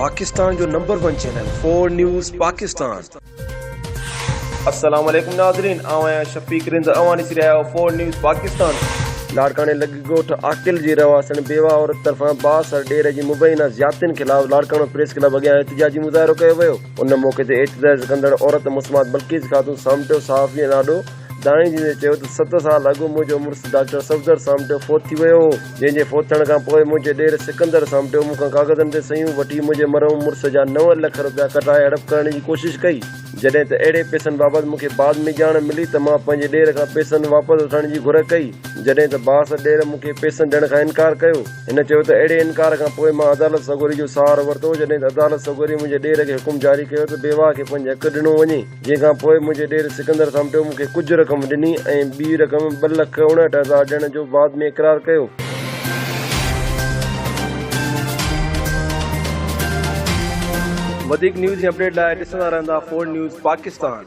पाकिस्तान जो number 1 channel 4 news Pakistan. अस्सलाम वालेकुम नाज़रीन, आवां शफीक रिंद अवानी सी रहा 4 न्यूज़ पाकिस्तान। लाड़काने लगी गोठ आकिल जी रवासन बेवा औरत तरफा बास डेर जी मुबैना ज़्यादतियुनि खिलाफ़ लाड़कानो प्रेस क्लब अॻियां एहतिजाजी मुज़ाहिरो कयो वियो। उन मौक़े ते एहतिजाज कंदड़ औरत मुस्मात बल्कीस ख़ातून सामटियो सहाफ़ी नाडो दाणी जी चयो त 7 साल अॻु मुंहिंजो मुड़ुसु डॉक्टर सफदर सामटियो फोत थी वियो हो, जंहिंजे फोत थियण खां पोइ मुंहिंजे ॾेर सिकंदर सामटियो मूंखां कागज़नि ते सयूं वठी मुंहिंजे मरहूम मुड़ुसु जा 9 लख रुपया कटाए हड़प करण जी कोशिशि कई। जॾहिं त अहिड़े पैसनि बाबति मूंखे बाद में ॼाण मिली त मां पंहिंजे ॾेर खां पैसनि वापसि वठण जी घुर कई, जॾहिं त बास ॾेर मूंखे पैसनि ॾियण खां इनकार कयो। हिन चयो त अहिड़े इनकार खां पोइ मां अदालत सगोरी जो सहारो वरितो, जॾहिं त अदालत सगोरी मुंहिंजे ॾेर खे हुकुम जारी कयो त बेवा खे 5 हक़ ॾिनो वञे, जंहिंखां पोइ मुंहिंजे ॾेर सिकंदर सामटियो मूंखे कुझु रक़म ॾिनी ऐं ॿी रक़म 2,59,000 ॾियण जो बाद में इक़रार कयो। वधीक न्यूज़ अपडेट लाइ ॾिसंदा रहंदा 4 न्यूज़ पाकिस्तान।